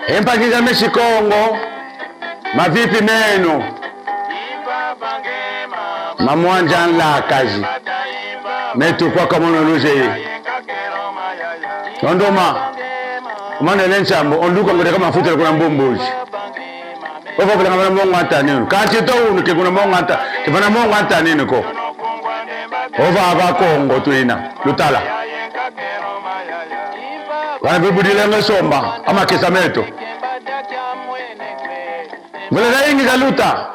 Empakiza Meshikongo, mavipi menu, mamwanja nla kazi, metu kwa kamono luze. Ondoma, umane lensambo, onduka ngode kama futa kuna mbombozi. Ofa kuna mbongo anta nini? Kanti to unike kuna mbongo anta, kifana mbongo anta nini ko? Ofa aba Kongo tuina, lutala. Wana bibudile ngesomba, ama kesameto. Vula ingi galuta.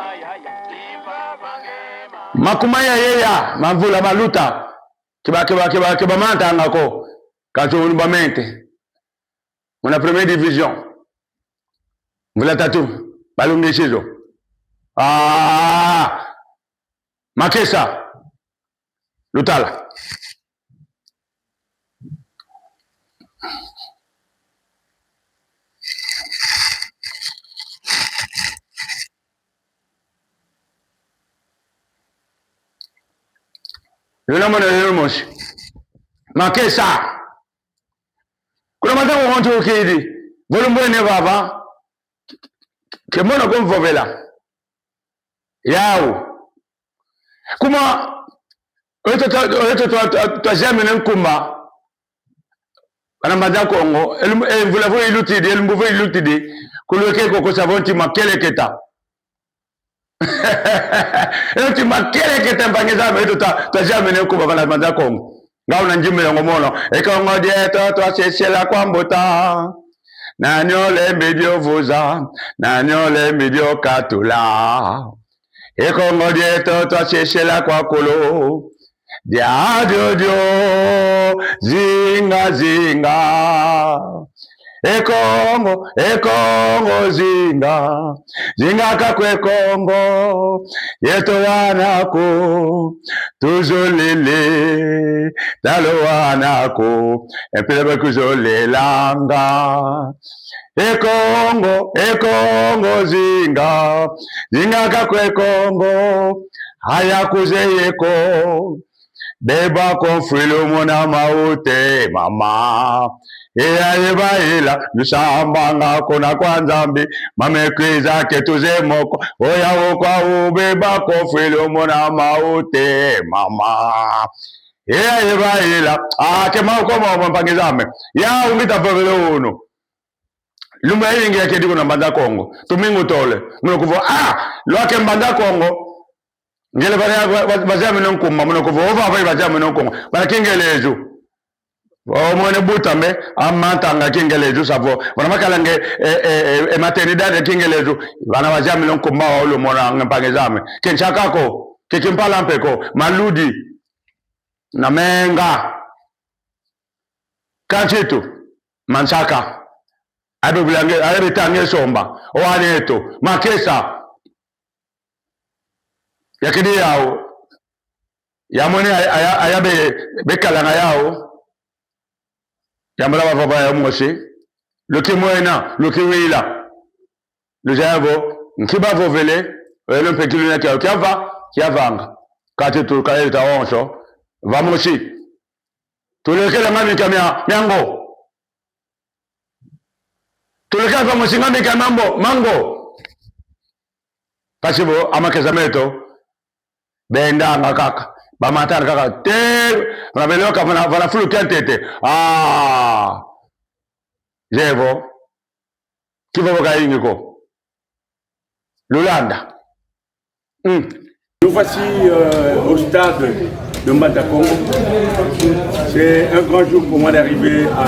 Makumaya yeya, mavula maluta. Kiba manta ngako. Kancho unibamente. Muna première division. Vula tatu. Balungi shizo. Makesa. Lutala. Luna mwana lumushi. Makesa. Kuna matango wantu ukidi. Volumbwene baba. Kemona kumvovela. Yao. Kuma oyeto twajame nenkumba. Anambaza Kongo. Vula ilutidi. Elumbuvu ilutidi. Kuluweke koko savonti makeleketa. Eti makeleketa mpangezame. Eto twajame nenkumba. Anambaza Kongo. Ngao na njime yongo mono. Ekongo dieto twasesela kwa mbota. Nanyole medio vuza. Nanyole medio katula. Ekongo dieto twasesela kwa kolo. Dia dio zinga zinga. Ekongo zinga kakwe Kongo. Yeto wanako tuzolele talo wanako empele kuzolelanga. Ekongo zinga kakwe Kongo. Haya kuzeyeko beba konfilo mona maute mama. Yeba ila nusamba ngako na kwa nzambi. Mamekweza ketuze moko. Oya wokwa ubeba konfilo mona maute mama. Yeba ila kema ukoma mpangizame. Ya umita favelo uno. Lumba ingi ya kediko na mbanda Kongo. Tumingu tole. Muna kufu luake mbanda Kongo. Ngele bazame nonkumba muna kufu. Ova hapa bazame nonkumba. Bana kingelezu. Mwene butambe amantanga kingelezu savo. Wana makalange maternidade kingelezu. Bana bazame nonkumba wa ulu mwana ngempangezame. Kenchakako. Kikimpala mpeko. Maludi. Na menga. Kanchitu. Mansaka. Ado bilange ayeritange somba owaneto makesa yakidi yao yamone ayabe bekalanga yao yamala baba ya mose lokimwena lokiwila lujavo nkiba vovele elo mpekiluna kiavanga kati tu kaeta onso vamosi tulekela ngami kamya nyango. Tuleka kwa msingame kwa mango. Pasibo amakezameto benda ngakaka. Bamatana kaka te rabeloka vana fulu kentete. Jevo. Kivo boka ingiko. Lulanda. Nous voici au stade de Mbanda Kongo. C'est un grand jour pour moi d'arriver à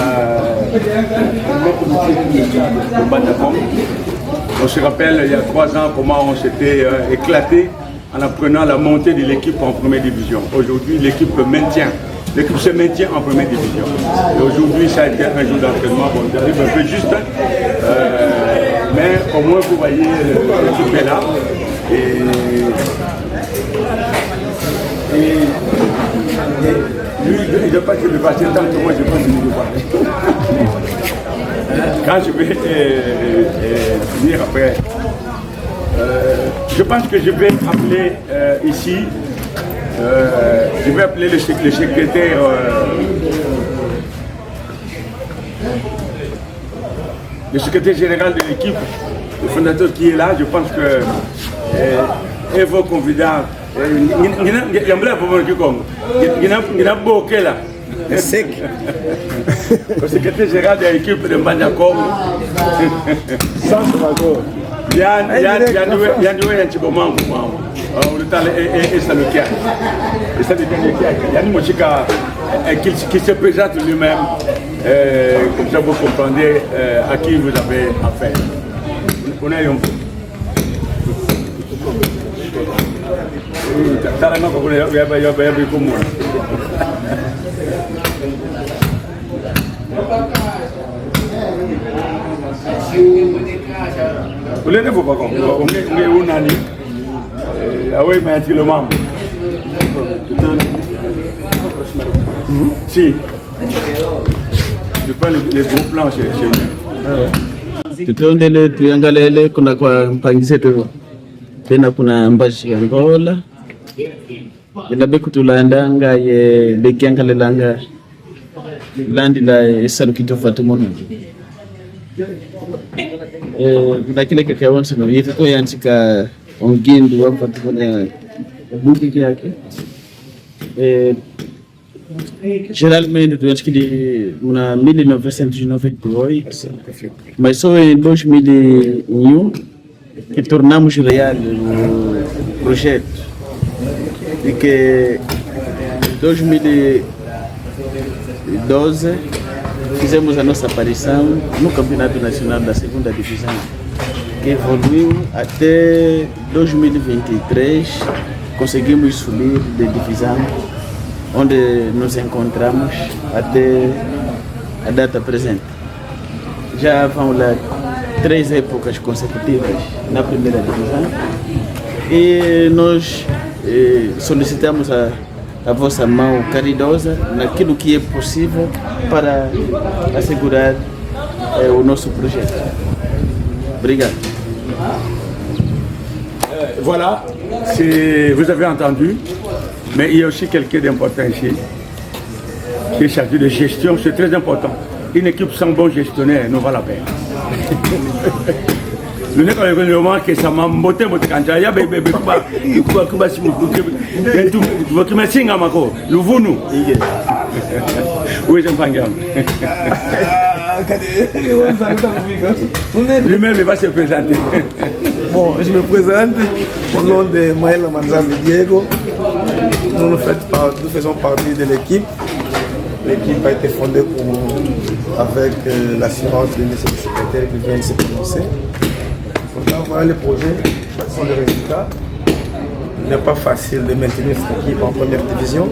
Mbanda Kongo. On se rappelle il y a 3 ans comment on s'était éclaté en apprenant la montée de l'équipe en première division. Aujourd'hui, l'équipe se maintient en première division. Et aujourd'hui, ça a été un jour d'entraînement. Bon, j'arrive un peu juste, mais au moins vous voyez l'équipe est là. Et lui, il ne pas que le passer tant que moi je pense qu'il ne pas. Quand je vais finir après, je pense que je vais appeler ici Je vais appeler le secrétaire. Le secrétaire général de l'équipe, le fondateur qui est là, je pense que et vos convidats, il y a beaucoup là. Sec. Le secrétaire général de l'équipe de Mbanyako. Il y a un petit moment qui se présente lui-même, comme ça vous comprenez à qui vous avez affaire. On est un peu. Vous ne faut pas comprendre. On est un ami. Ah oui, mais il le membre. Si. Je prends les gros plans chez nous. Tutondele tuangalele kuna kwa mpangise tu tena kuna mbashi Angola ilabe kutulandanga ye bekiangalelanga landi la esalu kitofatu mono kuna kile kakaonse no yetu to yantika ongindu hapa tukona buki yake geralmente durante que na 1998 mas só em 2001 que tornamos real o projeto e que em 2012 fizemos a nossa aparição no Campeonato Nacional da Segunda Divisão, que evoluiu até 2023, conseguimos subir de divisão, onde nos encontramos até a data presente. Já vão lá 3 épocas consecutivas na primeira divisão e nós solicitamos a vossa mão caridosa naquilo que é possível para assegurar o nosso projeto. Obrigado. Voilà, vous avez entendu, mais il y a aussi quelqu'un d'important ici, qui est chargé de gestion, c'est très important. Une équipe sans bon gestionnaire ne va la paix. Le nez quand le moment que ça m'a monté quand il y a bébé quoi si vous qui me signe à ma co le vous nous oui j'aime pas lui-même il va se présenter. Bon, je me présente au nom de Maël Manzambi Diego. Nous faisons partie de l'équipe. L'équipe a été fondée avec l'assurance de M. le secrétaire qui vient de se prononcer. Voilà les projets, ce sont les résultats. Il n'est pas facile de maintenir cette équipe en première division.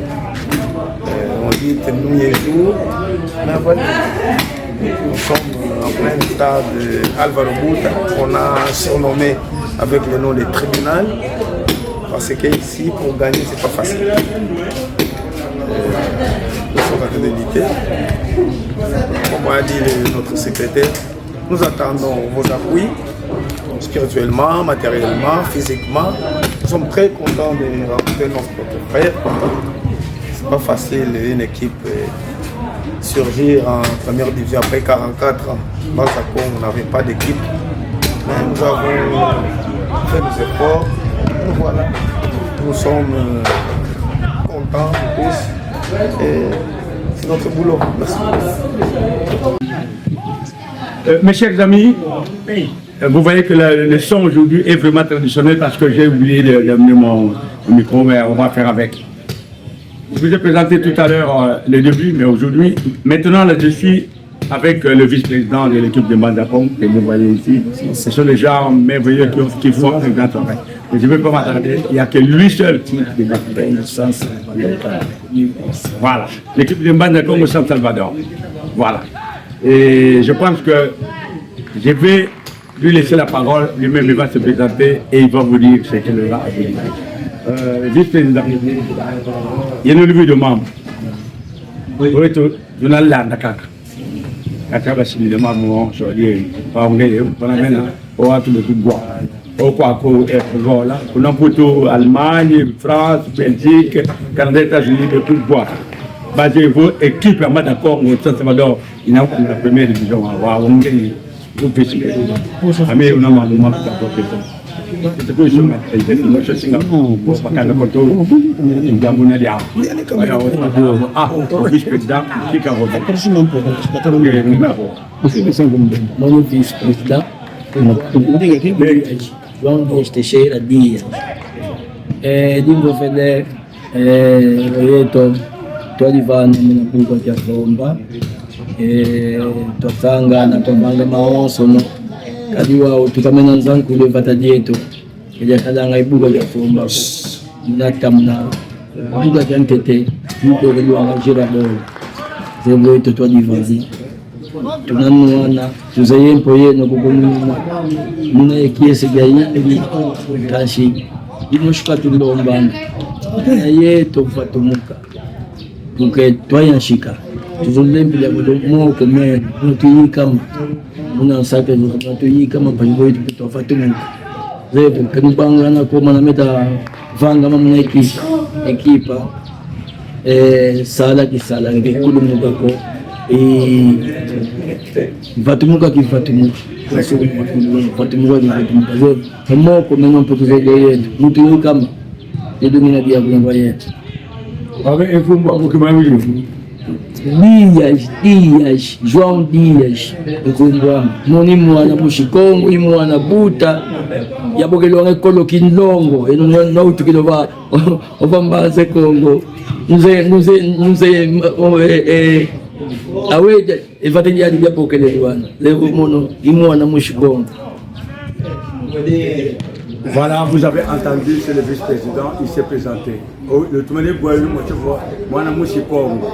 On dit que nous y est jour, mais voilà. Nous sommes en plein stade Alvaro Buta, qu'on a surnommé avec le nom de tribunal, parce qu'ici, pour gagner, c'est pas facile. Nous sommes en train de lutter. Comme a dit notre secrétaire, nous attendons vos appuis, spirituellement, matériellement, physiquement. Nous sommes très contents de rencontrer notre frère. C'est pas facile, une équipe surgir en première division après 44 ans. Dans le Japon, on n'avait pas d'équipe. Mais nous avons fait des efforts. Nous voilà. Nous sommes contents tous. Et c'est notre boulot. Merci. Mes chers amis, vous voyez que le son aujourd'hui est vraiment traditionnel parce que j'ai oublié d'amener mon micro, mais on va faire avec. Je vous ai présenté tout à l'heure le début, mais aujourd'hui, maintenant là, je suis avec le vice-président de l'équipe de Mbandakong, que vous voyez ici. Ce sont des gens merveilleux qui font un grand travail. Et je ne vais pas m'attarder, il n'y a que lui seul qui voilà, l'équipe de Mbandakong au San Salvador. Voilà. Et je pense que je vais lui laisser la parole, lui-même il va se présenter et il va vous dire ce qu'il aura à dire. Vice-président, il y a une levée de membres. Oui, tu n'as pas de caca. Quand tu as de membres, tu as dit, on a tout le bois. quoi, voilà. On a photo Allemagne, France, Belgique, Canada, États-Unis, de tout boire. Basé vos équipes, on est d'accord, Saint-Salvador, il y a la première division, on gagne. Mais on a mal de c'est quoi je je suis là pour pas qu'elle côté il y a mon allié vice-président qui a voté mon vice-président João Dias Teixeira Dias Dimbo Feder Reto Tolivano Mnapungo Tia Romba Twasanga na Tomanga Maonso kadiwa tukamena nzangu ile vatadi yetu ya kadanga ibuga ya fumba mnatamna ibuga ya ntete ndio ile angajira bolo zembo yetu twadivazi tunanwana tuzayempo yeno kukumuna muna ekiese gayi ili kashi inoshuka tulombana yetu fatumuka tuke twayanshika tuzolembi ya moko me nutuyika muna saka nutuyika mapango yetu tutafatumu zepo kanibanga na koma na meta vanga muna ekipa sala kisala ngekulu ko vatumuka kivatumuka moko mengo mpotuzege yetu nutuyika nidumina bia kuna yetu avec un fumba ukimaliza Dias, João Dias, Nkumbwa, Moni mwana Mushikongo, imwana Buta, Yabogelo Kolo Kinlongo, no tukilova ovambaze Kongo, nze aweja evateli ya bokele wana, levo mono imwana Mushikongo. Voilà, vous avez entendu, c'est le vice-président, il s'est présenté. Le Toumane Boyou, moi, je suis Congo.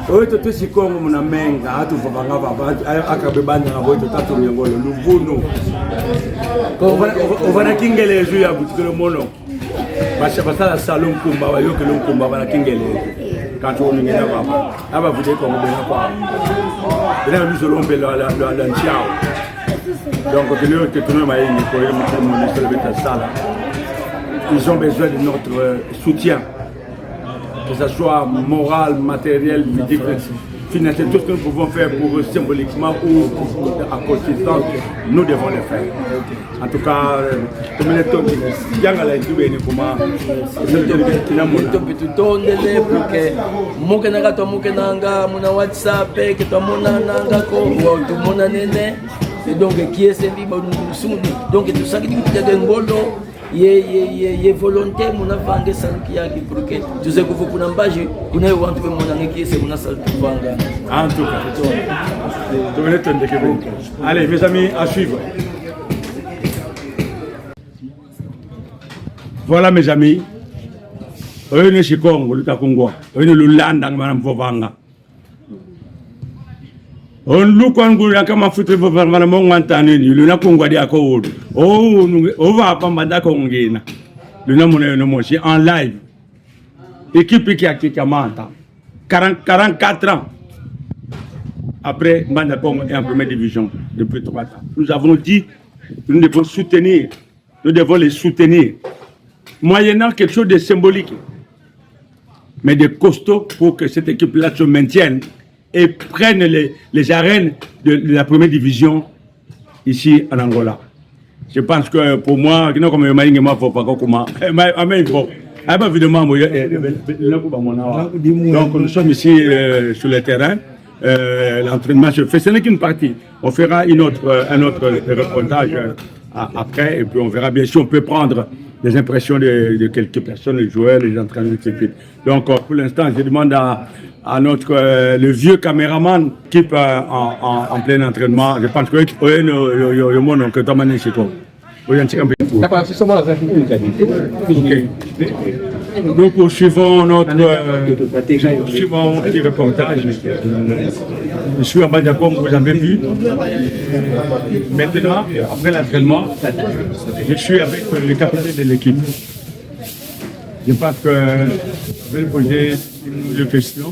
Oui, tu es Congo, mon amène, à tout le Akabebana, à votre tatou, le Louvono. On va la King et les jeux à bout de le mono. Parce que ça, la salon Kumba, que l'on combat, va la King et les. Quand on est là, là, vous dire qu'on est là. Et là, nous allons faire la Chiao. Donc, ils ont besoin de notre soutien, que ce soit moral, matériel, physique, financier, tout ce que nous pouvons faire pour eux symboliquement ou à consistance, nous devons le faire. En tout cas, et donc qui est servi donc tout ça qui dit que ngolo ye volonté mon avanga sanki yaki pour que tu sais que vous kuna mbaji kuna wantu mona ngeki c'est mon asal vanga en tout cas allez mes amis à suivre. Voilà mes amis, eux ne Chikongo le Takongo eux ne lulanda madame Vovanga. On look on go kama futre vana mongo antaneni luna kongwa dia ko on va pas manda ko ngena luna mona no moshi en live équipe qui a manta 44 ans après Mbanda Congo est en première division depuis 3 ans. Nous avons dit que nous devons soutenir, nous devons les soutenir moyennant quelque chose de symbolique mais de costaud pour que cette équipe là se maintienne et prennent les arènes de la première division ici en Angola. Je pense que pour moi, comme je ne sais pas comment, donc nous sommes ici sur le terrain, l'entraînement se fait, ce n'est qu'une partie. On fera un autre reportage après et puis on verra bien si on peut prendre des impressions de quelques personnes, les joueurs, les entraîneurs, etc. Donc pour l'instant, je demande à notre le vieux caméraman qui est en plein entraînement. Je pense que le monde que tu as mené chez toi. Nous poursuivons notre reportage. Je suis en Mbanda Congo, vous avez vu. Maintenant, après l'entraînement, je suis avec le capitaine de l'équipe. Je pense que je vais poser une question.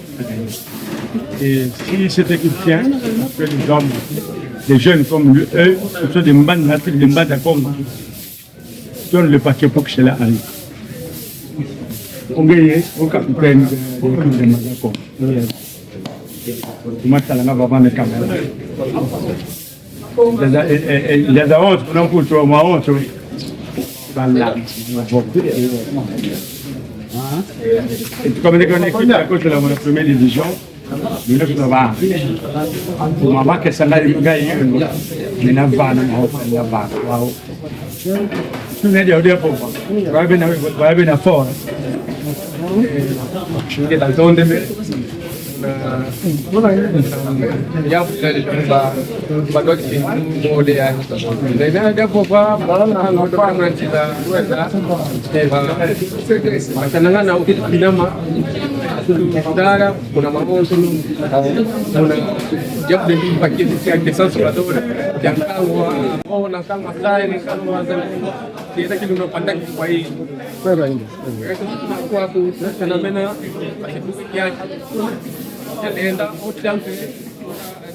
Et si cette équipe tient, que nous sommes des jeunes comme eux, ce sont des bandes d'Afrique, des bandes de Congo, donnent le paquet pour que cela arrive. On gagne au capitaine de l'équipe de Mazako. Les avances, on a pour toi, moi, on se et comme on est connecté à cause de la première division, nous ne pouvons pas. Pour maman, que ça n'a pas gagné, mais n'a pas n'a pas. Tu n'es pas dire pour moi. Va bien fort. Je suis dans la zone de ya badoti mole ya ndio ndipo kwa bana na kwa mwanzila wenda makananga na ukidama dara kuna mambo kuna jabu de pakiti ya kisasa la dora jangawa ona kama sai ni kama kita kitu tunapanda kwa hii kwa hiyo kwa tu sana mena ya enda utanke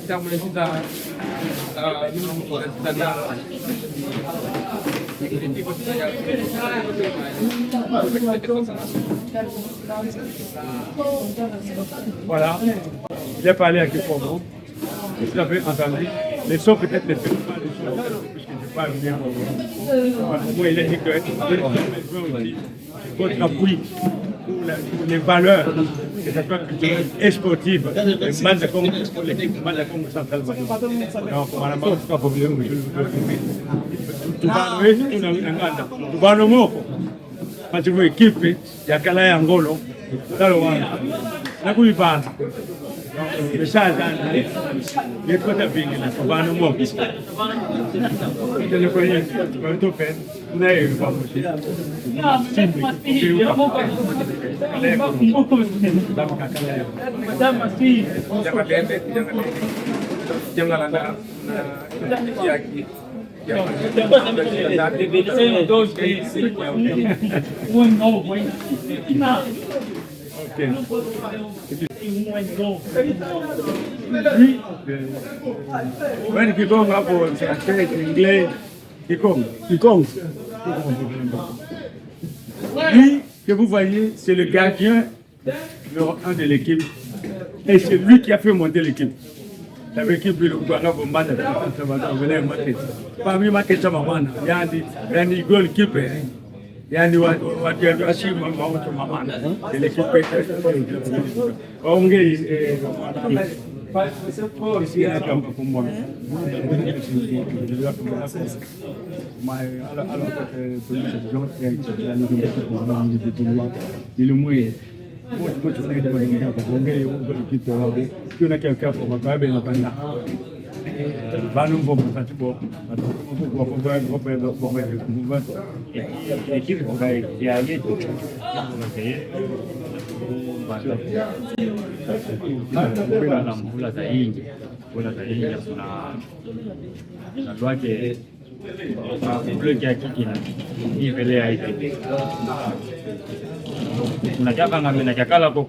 tamaliza voilà, j'ai parlé à Kifongo, vous avez entendu, les sons peut-être ne sont pas les choses, puisque je ne pas venir moi il a dit que votre appui pour les valeurs, que ce soit culturelles et sportives, les bandes de Congo, les bandes de Congo centrales. Donc, voilà, je ne sais pas pour vous, mais je le veux. Tout va nous moquer. Quand tu veux équiper, il y a qu'à la Angolo, dans le Rwanda. La couille passe. Donc, le charge, les trois tapis, tout va nous moquer. Je le connais, tu vas tout faire. Vous n'avez pas moché. Lui, que vous voyez, c'est le gardien numéro 1 de l'équipe. Et c'est lui qui a fait monter l'équipe. L'équipe de l'Ouganda, parmi ma question, il y a des goalkeepers. Il y a des c'est l'équipe Unajapa ngambe na kakala kwa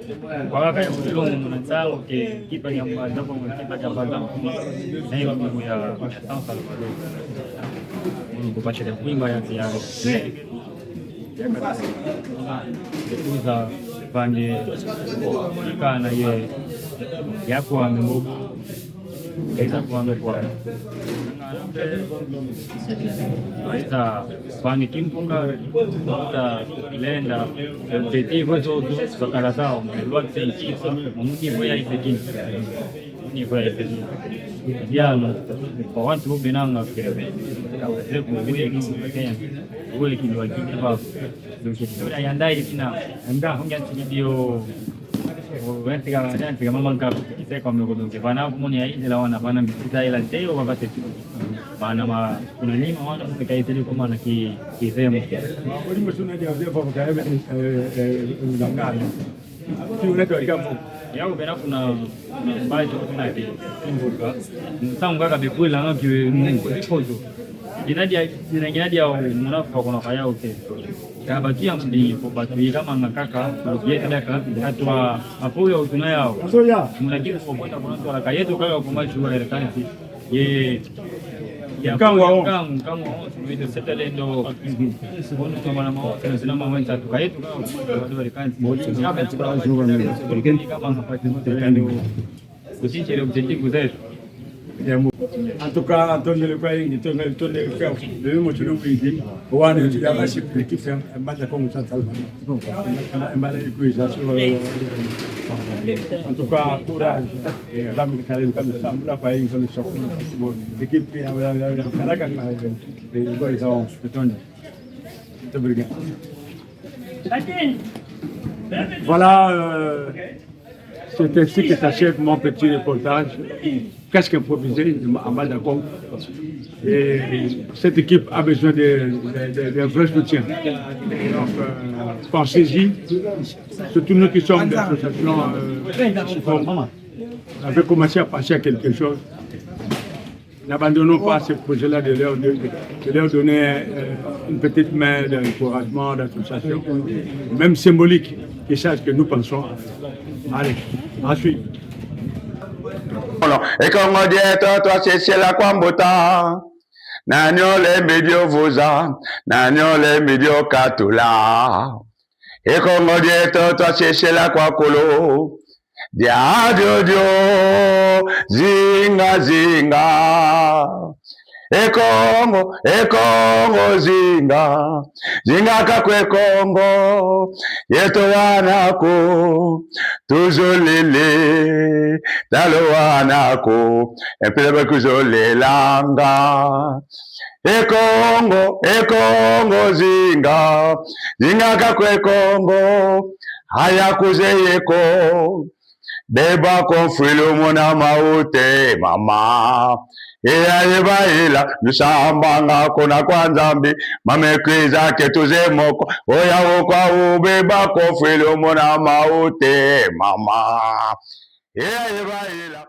waka ya ulungu mwanzao ke kipa ya mwanzo kwa kipa ya banda na hiyo mambo ya San Salvador kupata ya kuimba ya kuuza pande kana ye yako amembo kaisa kwa esta pani kimpunga esta lenda objetivo todo sakaratao mwelwa tsenkiso mumuti boya ipekin ni boya ipekin dialo kwa watu wobinanga kebe kawe kuwe kenya kuwe kinwa kiba ndio yandai kina anda honga video wentika jantika mamanga kiseko mmekodonge bana kumuni ya ile wana bana msita ila teo wakati bana ma kuna nini wana mkaiteli kama na kisemo wali msuna dia vya kwa kaebe ngangana si unaitwa ikapo yao bena kuna baadhi kuna kimbuka mtangu kaka bikula ngapi mungu ipozo jinadi ya munafa kuna kaya uke kabakia mdi pobatu kama ngakaka yeye daka atwa apoyo tunayao mnakiri kupata kuna swala kayetu kaka kwa macho ya rekanti ye ya kangwa tuweze settle ndo sibono kama na mao tunasema mambo ya tuka yetu kama wale kanzi kama hapati ndio kusichele objective zetu. En tout cas, Antonio Le Paye, il tourne le même motu le week-end. On est là bas sur l'équipe, c'est un match à comme ça. Un match en tout cas, courage. Là, nous allons comme ça, nous la Paye, nous sommes l'équipe qui a la carte, les gars ils ont voilà, c'est ainsi que s'achève mon petit reportage, presque improvisé à Madacon. Et cette équipe a besoin d'un vrai soutien. Donc, pensez-y, surtout nous qui sommes de l'association, on avait commencé à penser à quelque chose. N'abandonnons pas ce projet-là de leur donner une petite main d'encouragement, d'association, même symbolique, qu'ils sachent que nous pensons. Allez, ensuite. Et comme on dit, toi, c'est la Kwambota. Nanyo le medio voza, nanyo le medio katula. Et comme on dit, toi, c'est la Kwakolo. Dia dio, zinga zinga. Ekongo zinga kakwe Kongo yeto wanako tuzolele talo wanako empele kuzolelanga. Ekongo zinga kakwe Kongo hayakuzeyeko beba konfilo mona maute mama eyayebaila lusambanga kona kwa nzambi mamekweza ketuze moko oya okwa ubeba konfilo mona maute mama eyayebaila